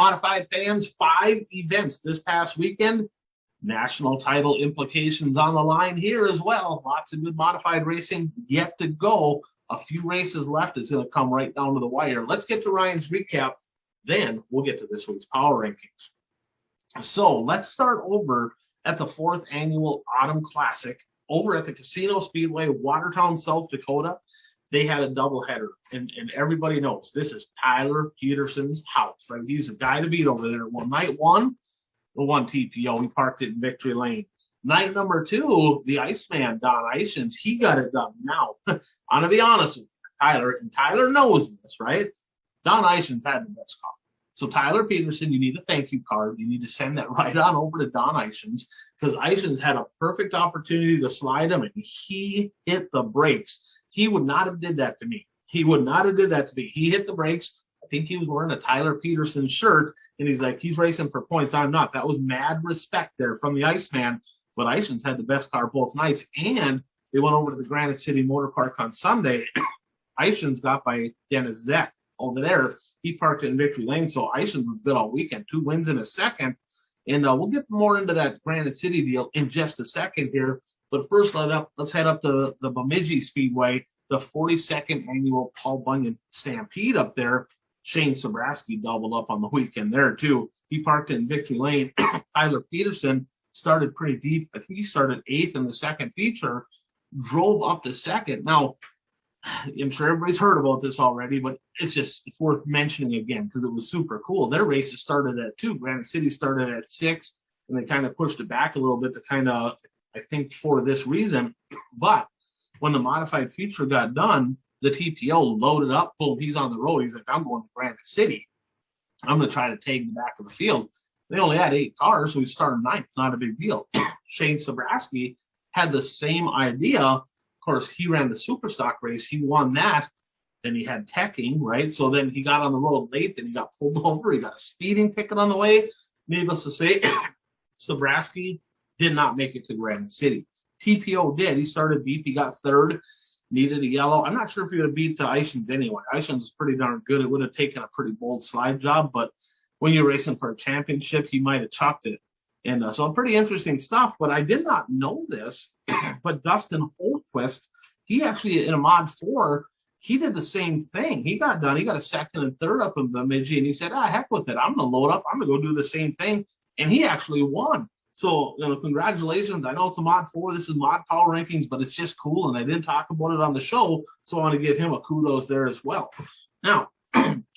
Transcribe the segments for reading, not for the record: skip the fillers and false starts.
Modified fans, 5 events this past weekend. National title implications on the line here as well. Lots of good modified racing yet to go. A few races left. It's going to come right down to the wire. Let's get to Ryan's recap. Then we'll get to this week's power rankings. So let's start over at the 4th annual Autumn Classic over at the Casino Speedway, Watertown, South Dakota. They had a doubleheader, and everybody knows this is Tyler Peterson's house, right? He's a guy to beat over there. Well, night one, the one TPO, he parked it in Victory Lane. Night number 2, the Iceman, Don Ishins, he got it done. Now, I'm going to be honest with you, Tyler, and Tyler knows this, right? Don Ishins had the best car. So Tyler Peterson, you need a thank you card. You need to send that right on over to Don Ishins, because Ishins had a perfect opportunity to slide him, and he hit the brakes. He would not have did that to me. He would not have did that to me. He hit the brakes. I think he was wearing a Tyler Peterson shirt, and he's like, he's racing for points. I'm not. That was mad respect there from the Iceman. But Ishins had the best car both nights, and they went over to the Granite City Motor Park on Sunday. Ishins got by Dennis Zek over there. He parked it in Victory Lane, so Ishins was good all weekend. 2 wins in a second. And we'll get more into that Granite City deal in just a second here. But first, let's head up to the Bemidji Speedway, the 42nd annual Paul Bunyan Stampede up there. Shane Sobraski doubled up on the weekend there, too. He parked it in Victory Lane. Tyler Peterson started pretty deep. I think he started 8th in the second feature, drove up to 2nd. Now, I'm sure everybody's heard about this already, but it's worth mentioning again because it was super cool. Their races started at 2. Granite City started at 6, and they kind of pushed it back a little bit to kind of, I think, for this reason. But when the modified feature got done, the TPO loaded up, boom, he's on the road. He's like, I'm going to Granite City. I'm going to try to take the back of the field. They only had 8 cars, so we started 9th. Not a big deal. Shane Sobraski had the same idea. Of course, he ran the Superstock race. He won that. Then he had teching, right? So then he got on the road late. Then he got pulled over. He got a speeding ticket on the way. Needless to say, Sobraski did not make it to Granite City. TPO did. He started deep. He got 3rd. Needed a yellow. I'm not sure if he would have beat Ishins anyway. Ishins was pretty darn good. It would have taken a pretty bold slide job, but when you're racing for a championship, he might have chucked it. And so pretty interesting stuff, but I did not know this, but Dustin Holtquist, he actually, in a Mod 4, he did the same thing. He got done. He got a 2nd and 3rd up in Bemidji, and he said, heck with it. I'm going to load up. I'm going to go do the same thing. And he actually won. So, congratulations. I know it's a Mod 4. This is Mod Power Rankings, but it's just cool, and I didn't talk about it on the show, so I want to give him a kudos there as well. Now,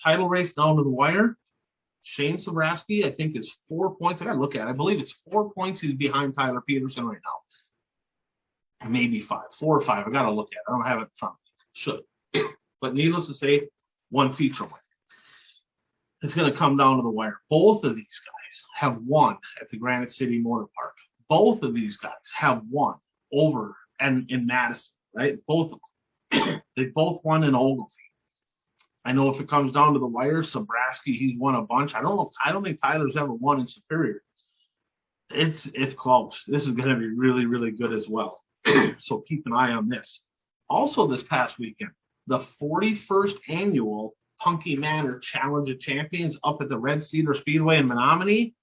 title race down to the wire. Shane Sobraski, I think, is 4 points. I got to look at it. I believe it's 4 points. He's behind Tyler Peterson right now. Maybe 5, 4 or 5. I got to look at it. I don't have it in front of me. Should. But needless to say, 1 feature win. It's going to come down to the wire. Both of these guys have won at the Granite City Motor Park. Both of these guys have won over and in Madison, right? Both of them. They both won in Ogilvie. I know if it comes down to the wire, Sobraski, he's won a bunch. I don't think Tyler's ever won in Superior. It's close. This is going to be really, really good as well. So keep an eye on this. Also this past weekend, the 41st annual Punky Manor Challenge of Champions up at the Red Cedar Speedway in Menominee.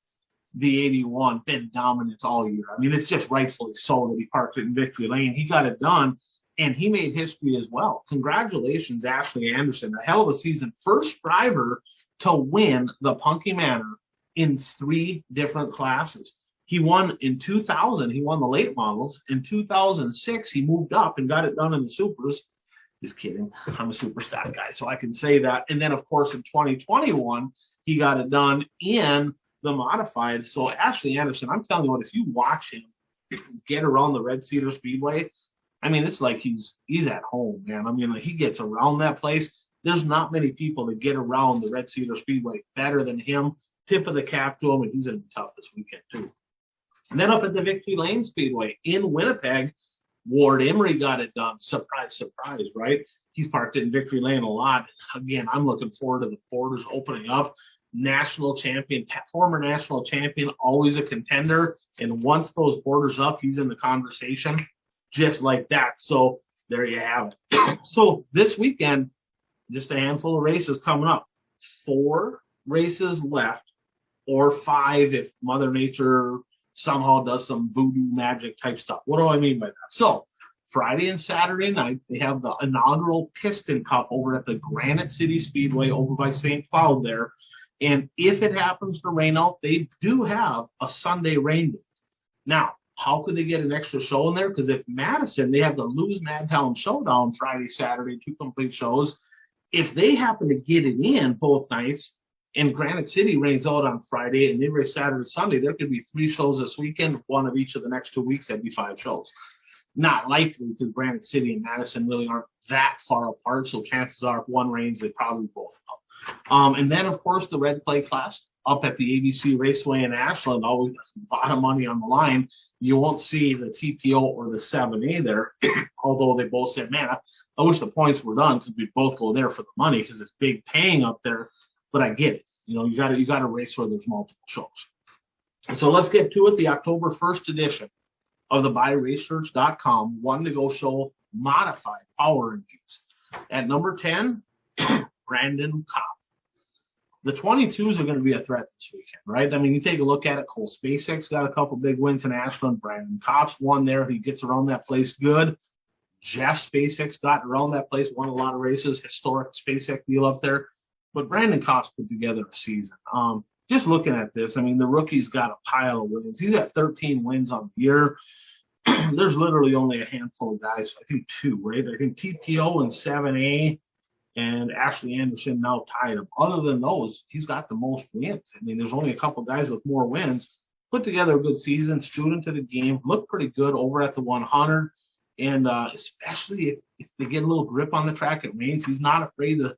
The 81 been dominant all year. I mean, it's just rightfully so that he parked it in Victory Lane. He got it done, and he made history as well. Congratulations, Ashley Anderson. A hell of a season. First driver to win the Punky Manor in 3 different classes. He won in 2000. He won the late models. In 2006, he moved up and got it done in the supers. Just kidding. I'm a superstar guy, so I can say that. And then, of course, in 2021, he got it done in the modified. So Ashley Anderson, I'm telling you what, if you watch him get around the Red Cedar Speedway, I mean, it's like he's at home, man. I mean, like, he gets around that place. There's not many people that get around the Red Cedar Speedway better than him. Tip of the cap to him, and he's going to be tough this weekend, too. And then up at the Victory Lane Speedway in Winnipeg, Ward Emery got it done. Surprise, surprise, right? He's parked it in Victory Lane a lot. Again, I'm looking forward to the borders opening up. National champion, former national champion, always a contender. And once those borders up, he's in the conversation just like that. So there you have it. So this weekend, just a handful of races coming up. 4 races left or 5 if Mother Nature somehow does some voodoo magic type stuff. What do I mean by that? So Friday and Saturday night, they have the inaugural Piston Cup over at the Granite City Speedway over by St. Cloud there. And if it happens to rain out, they do have a Sunday rain date. Now, how could they get an extra show in there? Because if Madison, they have the Lose Madtown Showdown Friday, Saturday, 2 complete shows. If they happen to get it in both nights and Granite City rains out on Friday and they race Saturday, Sunday, there could be 3 shows this weekend, 1 of each of the next 2 weeks. That'd be 5 shows. Not likely because Granite City and Madison really aren't that far apart. So chances are if one rains, they probably both will. And then, of course, the Red Clay Class up at the ABC Raceway in Ashland, always a lot of money on the line. You won't see the TPO or the 7A there, although they both said, man, I wish the points were done because we both go there for the money because it's big paying up there. But I get it. You know, you got to race where there's multiple shows. And so let's get to it. The October 1st edition of the BuyRaceShirts.com One to Go Show Modified Power Rankings. At number 10, Brandon Copp. The 22s are going to be a threat this weekend, right? I mean, you take a look at it. Cole SpaceX got a couple big wins in Ashland. Brandon Copp's won there. He gets around that place good. Jeff SpaceX got around that place, won a lot of races. Historic SpaceX deal up there. But Brandon Copp's put together a season. Just looking at this, I mean, the rookie's got a pile of wins. He's at 13 wins on the year. There's literally only a handful of guys, I think 2, right? I think TPO and 7A and Ashley Anderson now tied him. Other than those, he's got the most wins. I mean, there's only a couple guys with more wins. Put together a good season, student to the game, looked pretty good over at the 100. And especially if they get a little grip on the track, it means he's not afraid to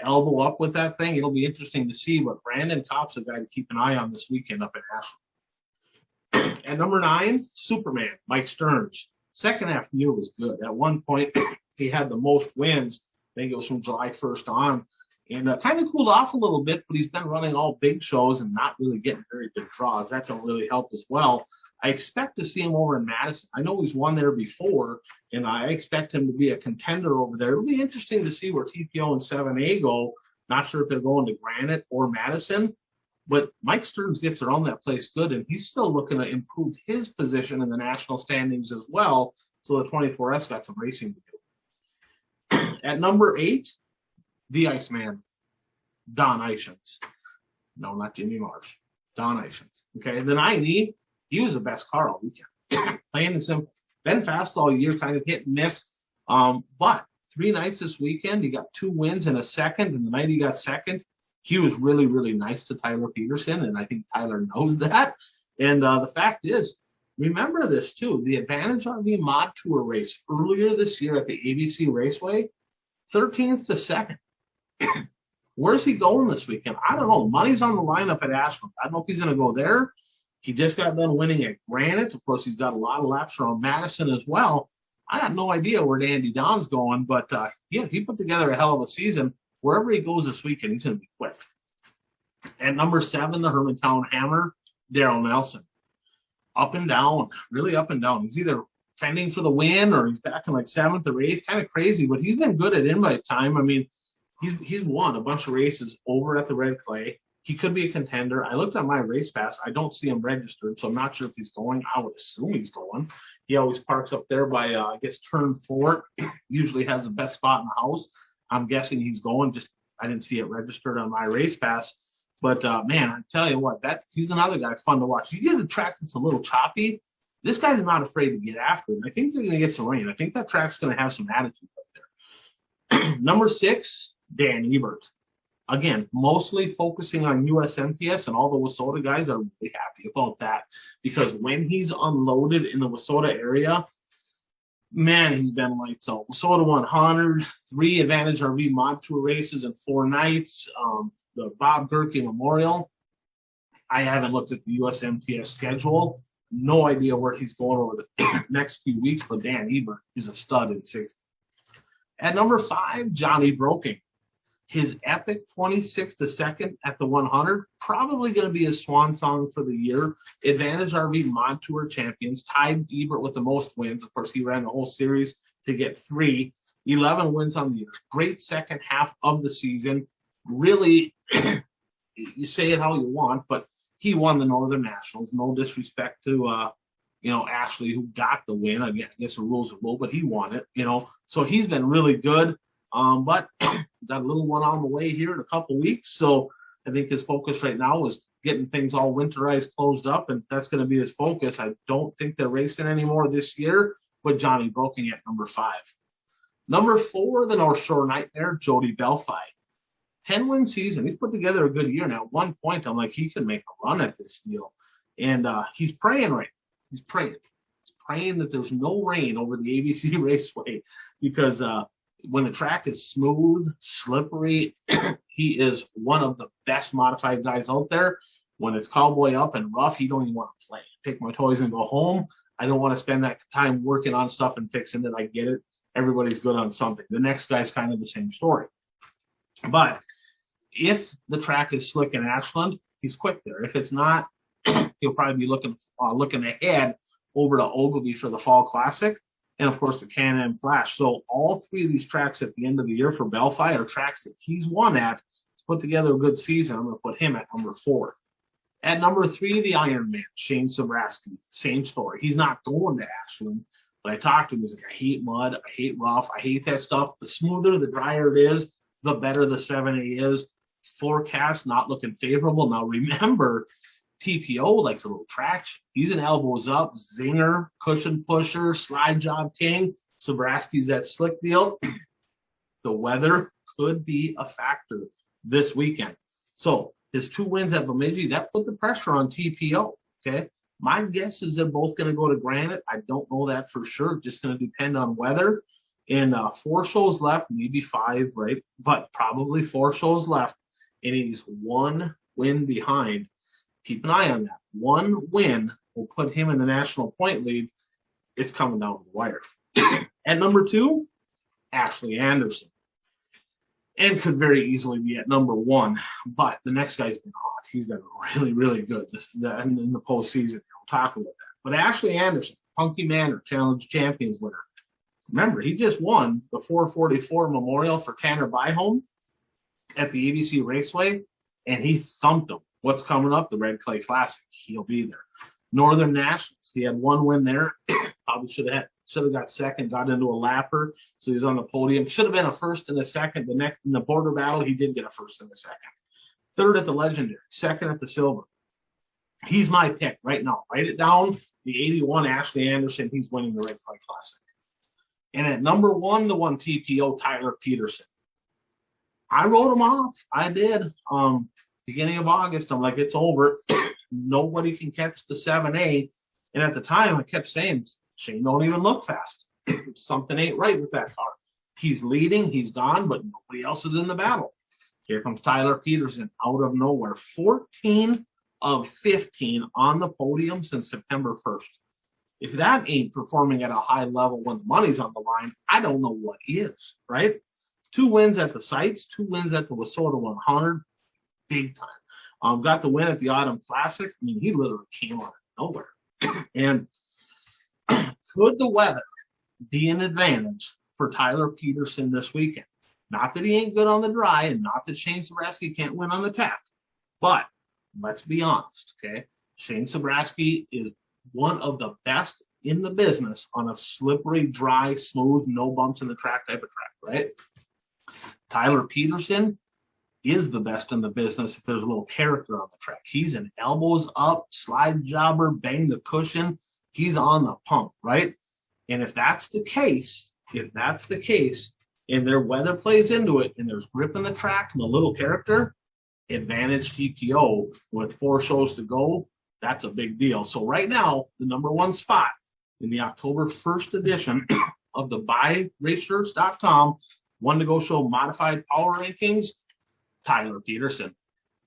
elbow up with that thing. It'll be interesting to see, but Brandon Copp's a guy to keep an eye on this weekend up at Ashland. At number 9, Superman, Mike Stearns. Second half of the year was good. At one point, he had the most wins. I think it was from July 1st on. And kind of cooled off a little bit, but he's been running all big shows and not really getting very big draws. That don't really help as well. I expect to see him over in Madison. I know he's won there before, and I expect him to be a contender over there. It'll be interesting to see where TPO and 7A go. Not sure if they're going to Granite or Madison, but Mike Stearns gets around that place good, and he's still looking to improve his position in the national standings as well. So the 24S got some racing to do. At number 8, the Iceman, Don Ishins. No, not Jimmy Marsh. Don Ishins. Okay, the 90. He was the best car all weekend. Plain and simple. Been fast all year, kind of hit and miss. But 3 nights this weekend, he got 2 wins and a second, and the night he got second, he was really, really nice to Tyler Peterson, and I think Tyler knows that. And the fact is, remember this too, the Advantage RV Mod Tour race earlier this year at the ABC Raceway, 13th to 2nd. Where's he going this weekend? I don't know. Money's on the lineup at Ashland. I don't know if he's going to go there. He just got done winning at Granite. Of course, he's got a lot of laps around Madison as well. I have no idea where Andy Don's going, but yeah, he put together a hell of a season. Wherever he goes this weekend, he's going to be quick. At number 7, the Hermantown Hammer, Daryl Nelson. Up and down, really up and down. He's either fending for the win or he's back in like 7th or 8th. Kind of crazy, but he's been good at invite time. I mean, he's won a bunch of races over at the Red Clay. He could be a contender. I looked at my race pass. I don't see him registered, so I'm not sure if he's going. I would assume he's going. He always parks up there by, I guess, turn 4. Usually has the best spot in the house. I'm guessing he's going. Just I didn't see it registered on my race pass. But, man, I tell you what, he's another guy fun to watch. You get a track that's a little choppy, this guy's not afraid to get after it. I think they're going to get some rain. I think that track's going to have some attitude up there. Number 6, Dan Ebert. Again, mostly focusing on USMPS, and all the WISSOTA guys are really happy about that because when he's unloaded in the WISSOTA area, man, he's been lights out. WISSOTA 100, 3 Advantage RV Mod Tour races in 4 nights, the Bob Gerke Memorial. I haven't looked at the USMPS schedule. No idea where he's going over the next few weeks, but Dan Ebert is a stud in 60. At number 5, Johnny Broking. His epic 26th to 2nd at the 100, probably going to be his swan song for the year. Advantage RV Mod Tour champions, tied Ebert with the most wins. Of course, he ran the whole series to get 3. 11 wins on the year. Great second half of the season. Really you say it how you want, but he won the Northern Nationals. No disrespect to Ashley, who got the win. I guess the rules are rule, but he won it. So he's been really good. But got a little one on the way here in a couple weeks. So I think his focus right now is getting things all winterized, closed up, and that's going to be his focus. I don't think they're racing anymore this year with Johnny Broking at number 5. Number 4, the North Shore Nightmare, Jody Belfi. 10-win season. He's put together a good year. Now, at one point, I'm like, he can make a run at this deal. And he's praying right now. He's praying. He's praying that there's no rain over the ABC Raceway because when the track is smooth, slippery, he is one of the best modified guys out there. When it's cowboy up and rough, he don't even want to play. Take my toys and go home. I don't want to spend that time working on stuff and fixing it. I get it. Everybody's good on something. The next guy's kind of the same story. But if the track is slick in Ashland, he's quick there. If it's not, he'll probably be looking ahead over to Ogilvy for the Fall Classic. And, of course, the Can-Am Flash. So all 3 of these tracks at the end of the year for Belfi are tracks that he's won at. He's put together a good season. I'm going to put him at number 4. At number 3, the Iron Man, Shane Sobraski. Same story. He's not going to Ashland. But I talked to him. He's like, I hate mud. I hate rough. I hate that stuff. The smoother, the drier it is, the better the 7A is. Forecast not looking favorable. Now, remember, TPO likes a little traction. He's an elbows up, zinger, cushion pusher, slide job king. Sobraski's that slick deal. The weather could be a factor this weekend. So his 2 wins at Bemidji, that put the pressure on TPO, okay? My guess is they're both going to go to Granite. I don't know that for sure. Just going to depend on weather. And 4 shows left, maybe 5, right? But probably 4 shows left. And he's 1 win behind. Keep an eye on that. 1 win will put him in the national point lead. It's coming down to the wire. At number 2, Ashley Anderson. And could very easily be at number 1. But the next guy's been hot. He's been really, really good in the postseason. We'll talk about that. But Ashley Anderson, Punky Manor Challenge Champions winner. Remember, he just won the 444 Memorial for Tanner Byholm at the ABC Raceway, and he thumped him. What's coming up? The Red Clay Classic. He'll be there. Northern Nationals. He had 1 win there. Probably should have got second. Got into a lapper, so he was on the podium. Should have been a first and a second. The next in the border battle, he did get a first and a second. 3rd at the Legendary. 2nd at the Silver. He's my pick right now. Write it down. The 81 Ashley Anderson. He's winning the Red Clay Classic. And at number 1, the 1 TPO Tyler Peterson. I wrote him off. I did. Beginning of August, I'm like, it's over. Nobody can catch the 7A. And at the time, I kept saying, Shane don't even look fast. Something ain't right with that car. He's leading, he's gone, but nobody else is in the battle. Here comes Tyler Peterson out of nowhere. 14 of 15 on the podium since September 1st. If that ain't performing at a high level when the money's on the line, I don't know what is, right? 2 wins at the sites, 2 wins at the Wissota 100. Big time. Got the win at the Autumn Classic. I mean, he literally came out of nowhere. And could the weather be an advantage for Tyler Peterson this weekend? Not that he ain't good on the dry, and not that Shane Sobraski can't win on the tack. But let's be honest, okay? Shane Sobraski is one of the best in the business on a slippery, dry, smooth, no bumps in the track type of track, right? Tyler Peterson is the best in the business if there's a little character on the track. He's an elbows up, slide jobber, bang the cushion. He's on the pump, right? And if that's the case, and their weather plays into it, and there's grip in the track and a little character, advantage TPO with 4 shows to go, that's a big deal. So right now, the number 1 spot in the October 1st edition of the BuyRaceShirts.com One to Go Show Modified Power Rankings, Tyler Peterson.